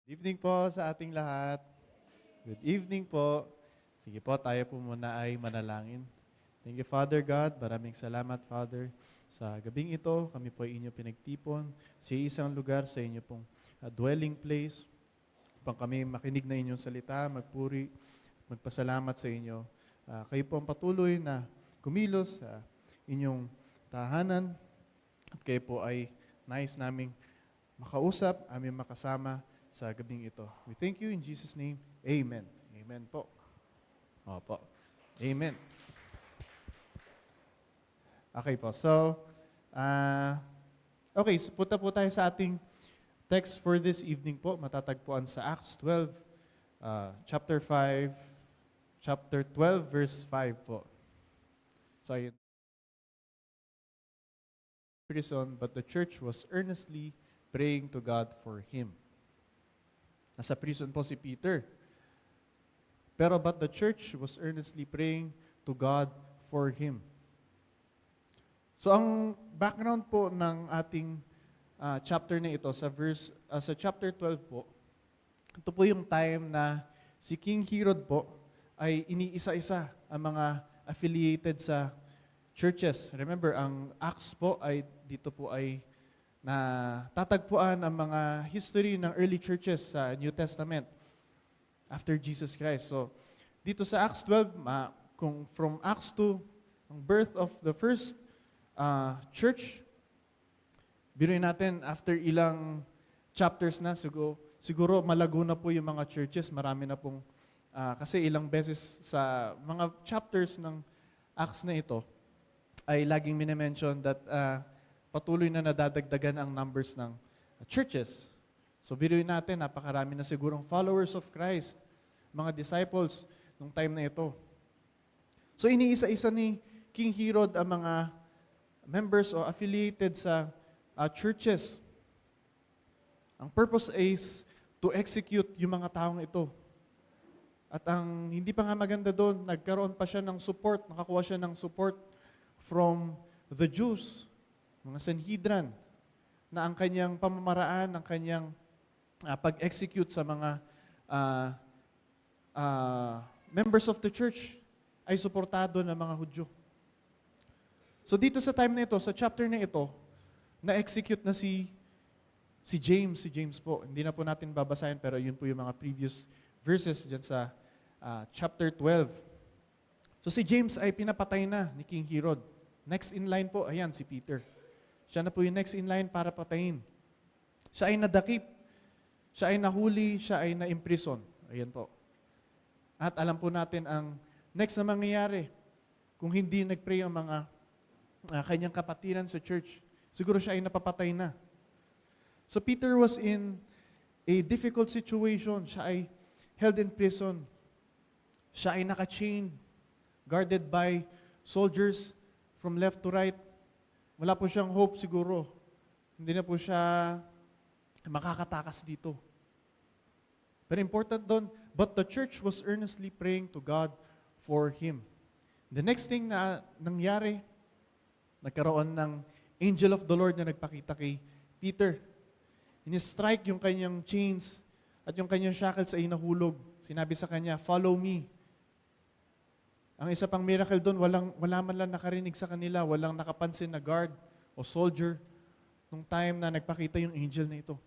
Good evening po sa ating lahat. Good evening po. Sige po, tayo po muna ay manalangin. Thank you, Father God. Maraming salamat, Father. Sa gabing ito, kami po ay inyo pinagtipon sa isang lugar, sa inyo pong dwelling place, upang kami makinig na inyong salita, magpuri, magpasalamat sa inyo. Kayo po ang patuloy na kumilos sa inyong tahanan, at kayo po ay nais naming makausap, aming makasama sa gabing ito. We thank you in Jesus' name. Amen. Amen po. Opo. Amen. Okay po. So, punta po tayo sa ating text for this evening po. Matatagpuan sa Acts 12, chapter 5, chapter 12, verse 5 po. So, ayun. Prison, but the church was earnestly praying to God for him. Nasa prison po si Peter. Pero but the church was earnestly praying to God for him. So ang background po ng ating chapter na ito sa chapter 12 po, ito po yung time na si King Herod po ay iniisa-isa ang mga affiliated sa churches. Remember, ang Acts po ay dito po ay na tatagpuan ang mga history ng early churches sa New Testament after Jesus Christ. So, dito sa Acts 12, kung from Acts 2, ang birth of the first church, biruin natin, after ilang chapters na, siguro malago na po yung mga churches, marami na pong, kasi ilang beses sa mga chapters ng Acts na ito, ay laging minimension that patuloy na nadadagdagan ang numbers ng churches. So biruin natin, napakarami na sigurong followers of Christ, mga disciples, nung time na ito. So iniisa-isa ni King Herod ang mga members o affiliated sa churches. Ang purpose is to execute yung mga taong ito. At ang hindi pa nga maganda doon, nagkaroon pa siya ng support, nakakuha siya ng support from the Jews, mga Sanhedrin, na ang kanyang pamamaraan, ang kanyang pag-execute sa mga members of the church ay suportado ng mga Hudyo. So dito sa time na ito, sa chapter na ito, na-execute na si James po. Hindi na po natin babasahin, pero yun po yung mga previous verses dyan sa chapter 12. So si James ay pinapatay na ni King Herod. Next in line po, ayan, si Peter. Siya na po yung next in line para patayin. Siya ay nadakip. Siya ay nahuli. Siya ay na-imprison. Ayan po. At alam po natin ang next na mangyayari kung hindi nag-pray ang mga kanyang kapatiran sa church. Siguro siya ay napapatay na. So Peter was in a difficult situation. Siya ay held in prison. Siya ay naka-chained, guarded by soldiers from left to right. Wala po siyang hope siguro. Hindi na po siya makakatakas dito. Pero important doon, but the church was earnestly praying to God for him. The next thing na nangyari, nagkaroon ng angel of the Lord na nagpakita kay Peter. Ini-strike yung kanyang chains at yung kanyang shackles ay nahulog. Sinabi sa kanya, "Follow me." Ang isa pang miracle doon, wala man lang nakarinig sa kanila, walang nakapansin na guard o soldier nung time na nagpakita yung angel na ito.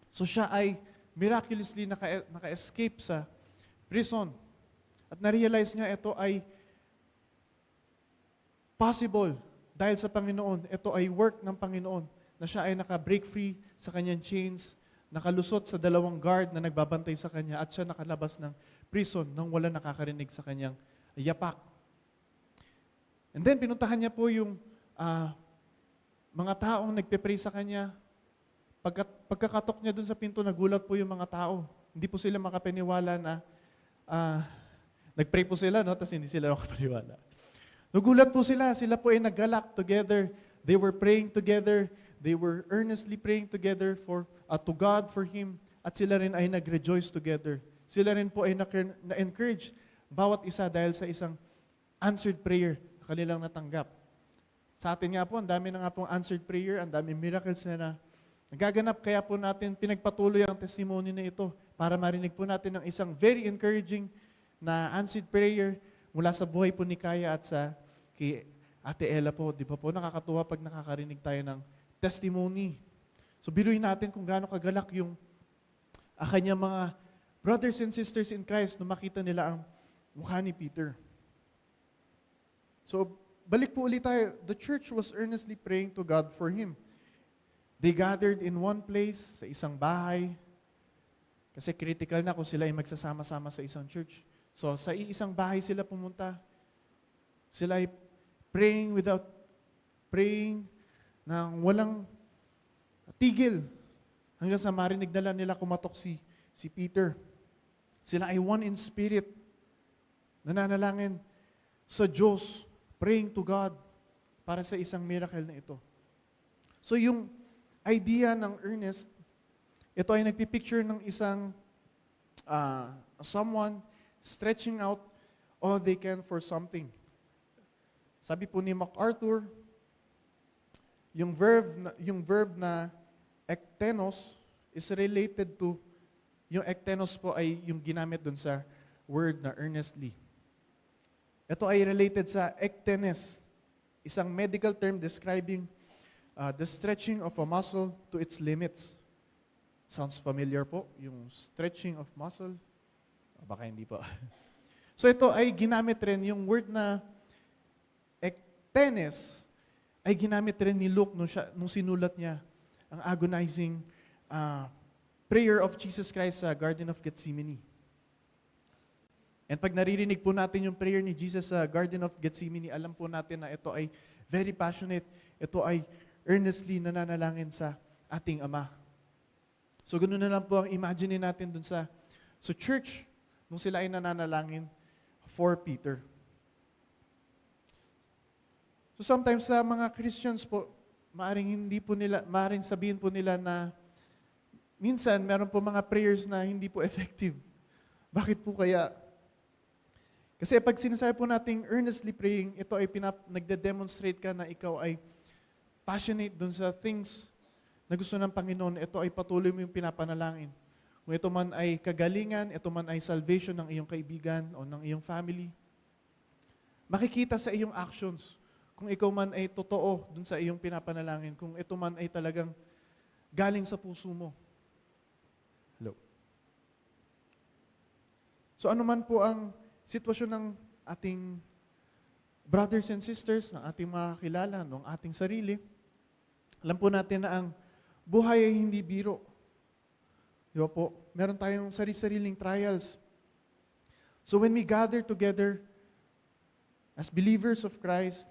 So siya ay miraculously naka-escape sa prison. At na-realize niya ito ay possible dahil sa Panginoon. Ito ay work ng Panginoon na siya ay naka-break free sa kanyang chains, nakalusot sa dalawang guard na nagbabantay sa kanya at siya nakalabas ng prison nang wala nakakarinig sa kanyang yapak. And then, pinuntahan niya po yung mga taong nagpe-pray sa kanya. Pagkakatok niya dun sa pinto, nagulat po yung mga tao. Hindi po sila makapaniwala na nag-pray po sila, no? Tapos hindi sila makapaniwala. Nagulat po sila. Sila po ay naggalak together. They were praying together. They were earnestly praying together to God for Him. At sila rin ay nag-rejoice together. Sila rin po ay na-encourage bawat isa dahil sa isang answered prayer na kanilang natanggap. Sa atin nga po, ang dami na nga pong answered prayer, ang dami miracles na Nagaganap kaya po natin pinagpatuloy ang testimony na ito para marinig po natin ang isang very encouraging na answered prayer mula sa buhay po ni Kaya at sa kay Ate Ella po. Di ba po nakakatuwa pag nakakarinig tayo ng testimony. So biruin natin kung gaano kagalak yung kanyang mga brothers and sisters in Christ nung makita nila ang mukha ni Peter. So balik po ulit tayo. The church was earnestly praying to God for him. They gathered in one place, sa isang bahay. Kasi critical na kung sila ay magsasama-sama sa isang church. So sa isang bahay sila pumunta. Sila ay praying nang walang tigil. Hanggang sa marinig na lang nila kumatok si Peter. Sila ay one in spirit. Nananalangin sa Diyos, praying to God para sa isang miracle na ito. So yung idea ng earnest, ito ay nagpipicture ng isang someone stretching out all they can for something. Sabi po ni MacArthur, yung verb na ektenos is related to, yung ektenos po ay yung ginamit dun sa word na earnestly. Ito ay related sa ektenes, isang medical term describing the stretching of a muscle to its limits. Sounds familiar po, yung stretching of muscle? Baka hindi po. So ito ay ginamit rin, yung word na ektenes, ay ginamit rin ni Luke nung sinulat niya ang agonizing prayer of Jesus Christ sa Garden of Gethsemane. And pag naririnig po natin yung prayer ni Jesus sa Garden of Gethsemane, alam po natin na ito ay very passionate, ito ay earnestly nananalangin sa ating Ama. So ganoon na lang po ang imagine natin dun sa church, nung sila ay nananalangin for Peter. So sometimes sa mga Christians po, maaring sabihin po nila na minsan meron po mga prayers na hindi po effective. Bakit po kaya? Kasi pag sinasabi po nating earnestly praying, ito ay nagde-demonstrate ka na ikaw ay passionate dun sa things na gusto ng Panginoon. Ito ay patuloy mo yung pinapanalangin. Kung ito man ay kagalingan, ito man ay salvation ng iyong kaibigan o ng iyong family, makikita sa iyong actions kung ikaw man ay totoo dun sa iyong pinapanalangin, kung ito man ay talagang galing sa puso mo. Hello. So ano man po ang sitwasyon ng ating brothers and sisters, ng ating mga kakilala, ng ating sarili, alam po natin na ang buhay ay hindi biro. Di ba po? Meron tayong sarili-sariling trials. So when we gather together as believers of Christ,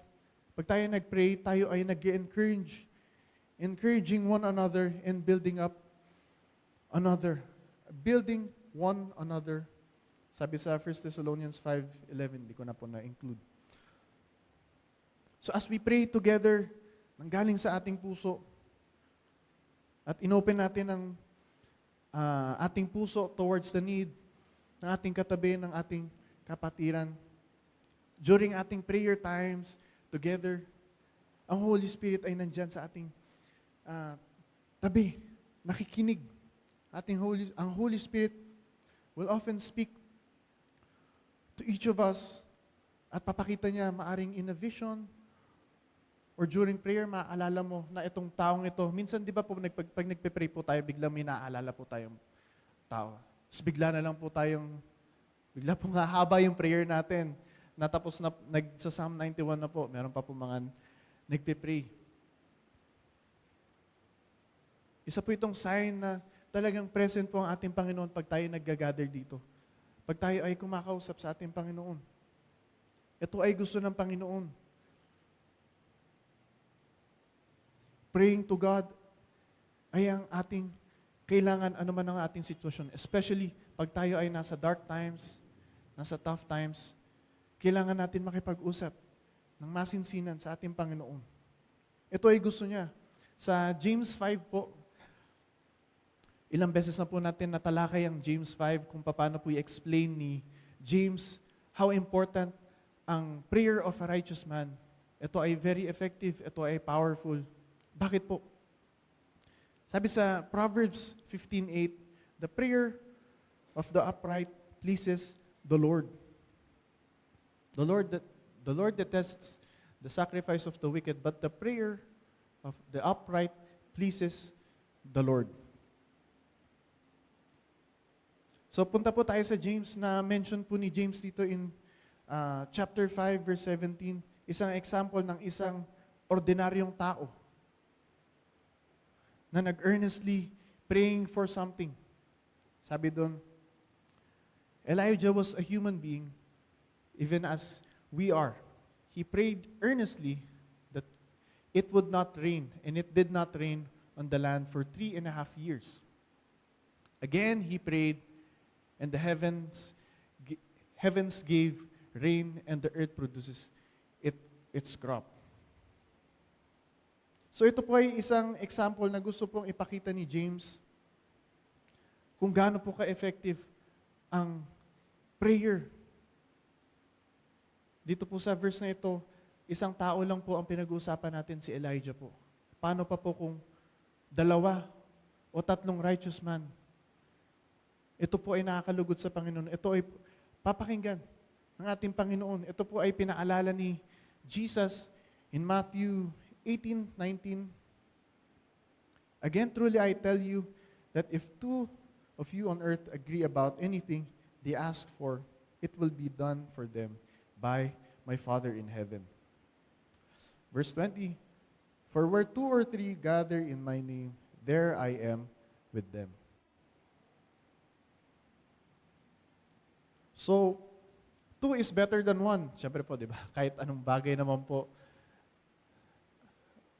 pag tayo nag-pray, tayo ay nag-encourage, encouraging one another and building up another. Building one another. Sabi sa 1 Thessalonians 5:11, di ko na po na-include. So as we pray together, nanggaling sa ating puso, at inopen natin ang ating puso towards the need ng ating katabi, ng ating kapatiran, during ating prayer times together, ang Holy Spirit ay nandyan sa ating tabi, nakikinig. Ang Holy Spirit will often speak to each of us at papakita niya maaring in a vision or during prayer, maaalala mo na itong taong ito. Minsan, di ba po, pag nagpe-pray po tayo, biglang may naaalala po tayong tao. Tapos bigla pong haba yung prayer natin. Natapos na, sa Psalm 91 na po, meron pa po mga nagpe-pray. Isa po itong sign na talagang present po ang ating Panginoon pag tayo nag-gather dito. Pag tayo ay kumakausap sa ating Panginoon. Ito ay gusto ng Panginoon. Praying to God ay ang ating kailangan anuman ang ating sitwasyon. Especially pag tayo ay nasa dark times, nasa tough times, kailangan natin makipag-usap ng masinsinan sa ating Panginoon. Ito ay gusto niya. Sa James 5 po, ilang beses na po natin natalakay ang James 5 kung paano po i-explain ni James how important ang prayer of a righteous man. Ito ay very effective, ito ay powerful. Bakit po? Sabi sa Proverbs 15:8, the prayer of the upright pleases the Lord. The Lord detests the sacrifice of the wicked, but the prayer of the upright pleases the Lord. So punta po tayo sa James na mention po ni James dito in chapter 5 verse 17, isang example ng isang ordinaryong tao na nag-earnestly praying for something. Sabi doon, Elijah was a human being, even as we are. He prayed earnestly that it would not rain, and it did not rain on the land for 3.5 years. Again, he prayed, and the heavens gave rain, and the earth produces its crop. So ito po ay isang example na gusto pong ipakita ni James kung gaano po ka-effective ang prayer. Dito po sa verse na ito, isang tao lang po ang pinag-uusapan natin, si Elijah po. Paano pa po kung 2 o 3 righteous man? Ito po ay nakakalugod sa Panginoon. Ito ay papakinggan ng ating Panginoon. Ito po ay pinaalala ni Jesus in Matthew 18:19. Again, truly I tell you that if 2 of you on earth agree about anything they ask for, it will be done for them by my Father in heaven. Verse 20, for where 2 or 3 gather in my name, there I am with them. So, 2 is better than 1. Siyempre po, di ba? Kahit anong bagay naman po,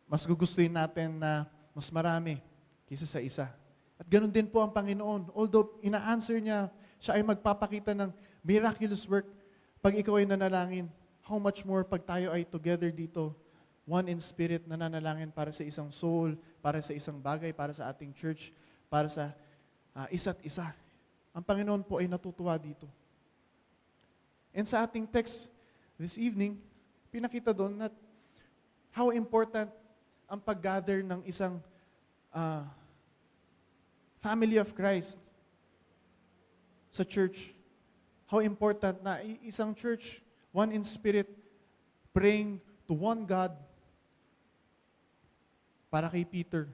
mas gugustuhin natin na mas marami kaysa sa isa. At ganoon din po ang Panginoon. Although ina-answer niya, siya ay magpapakita ng miraculous work pag ikaw ay nanalangin. How much more pag tayo ay together dito, one in spirit, nananalangin para sa isang soul, para sa isang bagay, para sa ating church, para sa isa't isa. Ang Panginoon po ay natutuwa dito. And sa ating text this evening, pinakita doon na how important ang pag-gather ng isang family of Christ sa church. How important na isang church, one in spirit, praying to one God para kay Peter.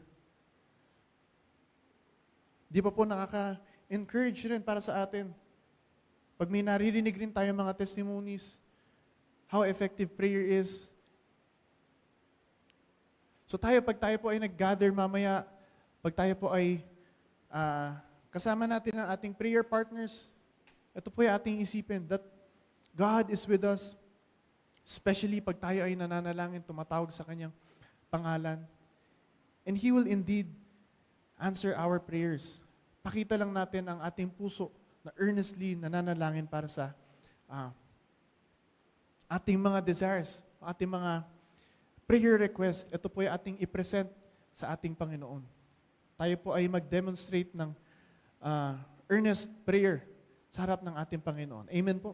Di ba po nakaka-encourage rin para sa atin? Pag may naririnig rin tayo mga testimonies, how effective prayer is. So pag tayo po ay nag-gather mamaya, pag tayo po ay kasama natin ang ating prayer partners, ito po ay ating isipin that God is with us, especially pag tayo ay nananalangin, tumatawag sa Kanyang pangalan. And He will indeed answer our prayers. Pakita lang natin ang ating puso na earnestly nananalangin para sa ating mga desires, ating mga prayer request. Ito po ay ating i-present sa ating Panginoon. Tayo po ay mag-demonstrate ng earnest prayer sa harap ng ating Panginoon. Amen po?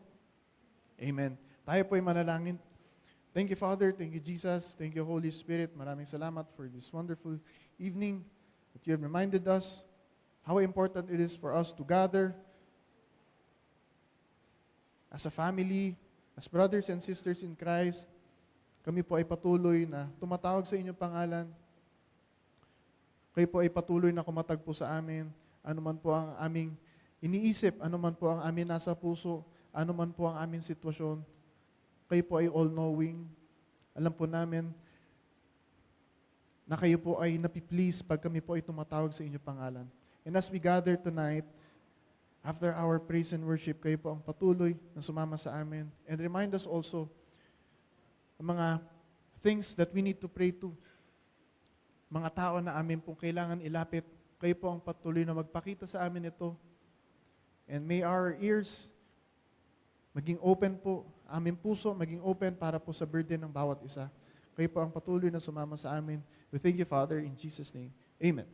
Amen. Tayo po ay manalangin. Thank you, Father. Thank you, Jesus. Thank you, Holy Spirit. Maraming salamat for this wonderful evening that you have reminded us how important it is for us to gather as a family, as brothers and sisters in Christ. Kami po ay patuloy na tumatawag sa inyong pangalan. Kayo po ay patuloy na kumatagpo sa amin. Ano man po ang aming iniisip, ano man po ang aming nasa puso, ano man po ang aming sitwasyon. Kayo po ay all-knowing. Alam po namin na kayo po ay napiplease pag kami po ay tumatawag sa inyong pangalan. And as we gather tonight, after our praise and worship, kayo po ang patuloy na sumama sa amin. And remind us also ang mga things that we need to pray to. Mga tao na amin pong kailangan ilapit. Kayo po ang patuloy na magpakita sa amin ito. And may our ears maging open po, aming puso maging open para po sa burden ng bawat isa. Kayo po ang patuloy na sumama sa amin. We thank you, Father, in Jesus' name. Amen.